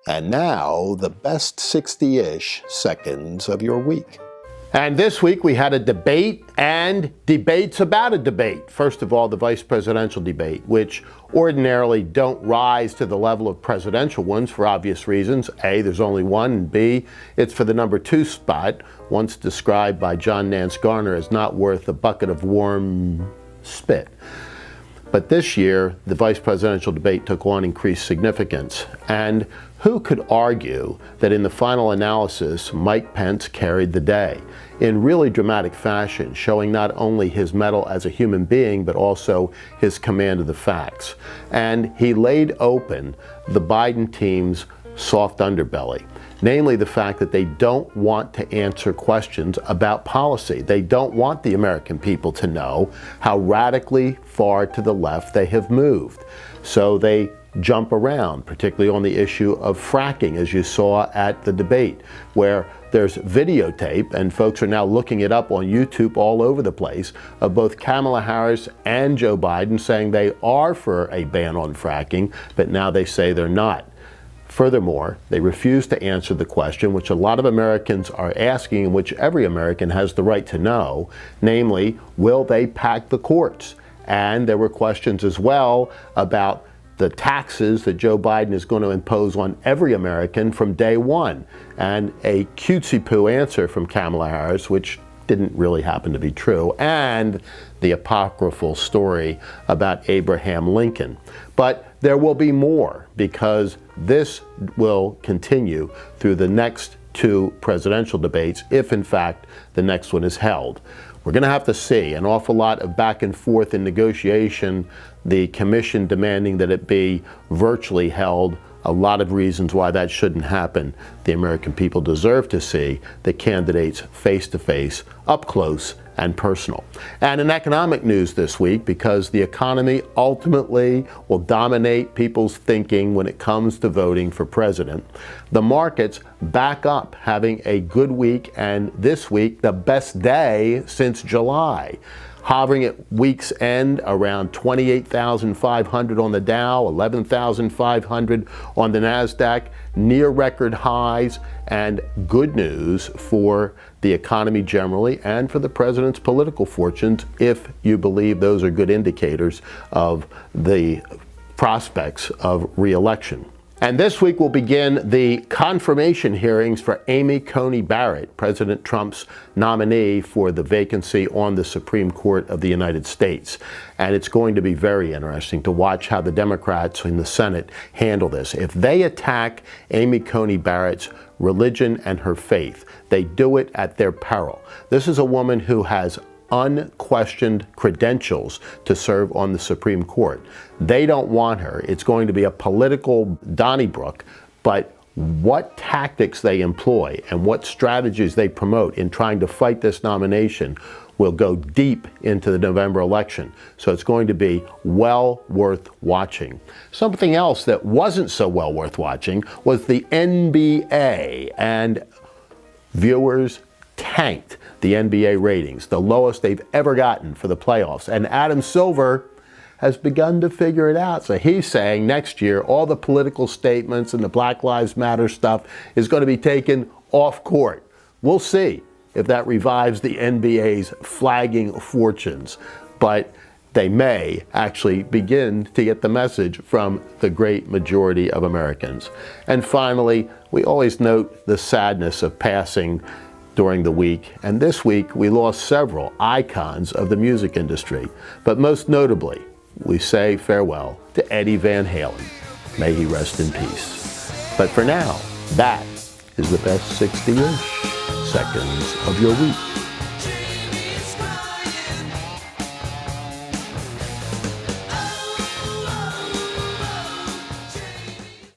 And now, the best 60-ish seconds of your week. And this week we had a debate and debates about a debate. First of all, the vice presidential debate, which ordinarily don't rise to the level of presidential ones for obvious reasons. A, there's only one, and B, it's for the number 2 spot, once described by John Nance Garner as not worth a bucket of warm spit. But this year, the vice presidential debate took on increased significance. And who could argue that in the final analysis, Mike Pence carried the day in really dramatic fashion, showing not only his mettle as a human being, but also his command of the facts. And he laid open the Biden team's soft underbelly, namely the fact that they don't want to answer questions about policy. They don't want the American people to know how radically far to the left they have moved. So they jump around, particularly on the issue of fracking, as you saw at the debate, where there's videotape, and folks are now looking it up on YouTube all over the place, of both Kamala Harris and Joe Biden saying they are for a ban on fracking, but now they say they're not. Furthermore, they refuse to answer the question which a lot of Americans are asking, and which every American has the right to know, namely, will they pack the courts? And there were questions as well about the taxes that Joe Biden is going to impose on every American from day one, and a cutesy-poo answer from Kamala Harris, which didn't really happen to be true, and the apocryphal story about Abraham Lincoln. But there will be more, because this will continue through the next 2 presidential debates, if in fact the next one is held. We're going to have to see an awful lot of back and forth in negotiation, the commission demanding that it be virtually held. A lot of reasons why that shouldn't happen. The American people deserve to see the candidates face to face, up close and personal. And in economic news this week, because the economy ultimately will dominate people's thinking when it comes to voting for president, the markets back up, having a good week, and this week the best day since July. Hovering at week's end around 28,500 on the Dow, 11,500 on the Nasdaq, near record highs, and good news for the economy generally and for the president's political fortunes, if you believe those are good indicators of the prospects of reelection. And this week will begin the confirmation hearings for Amy Coney Barrett, President Trump's nominee for the vacancy on the Supreme Court of the United States. And it's going to be very interesting to watch how the Democrats in the Senate handle this. If they attack Amy Coney Barrett's religion and her faith, they do it at their peril. This is a woman who has unquestioned credentials to serve on the Supreme Court. They don't want her. It's going to be a political Donnybrook, but what tactics they employ and what strategies they promote in trying to fight this nomination will go deep into the November election. So it's going to be well worth watching. Something else that wasn't so well worth watching was the NBA, and viewers tanked the NBA ratings, the lowest they've ever gotten for the playoffs. And Adam Silver has begun to figure it out. So he's saying next year all the political statements and the Black Lives Matter stuff is going to be taken off court. We'll see if that revives the NBA's flagging fortunes. But they may actually begin to get the message from the great majority of Americans. And finally, we always note the sadness of passing during the week, and this week we lost several icons of the music industry. But most notably, we say farewell to Eddie Van Halen. May he rest in peace. But for now, that is the best 60-ish seconds of your week.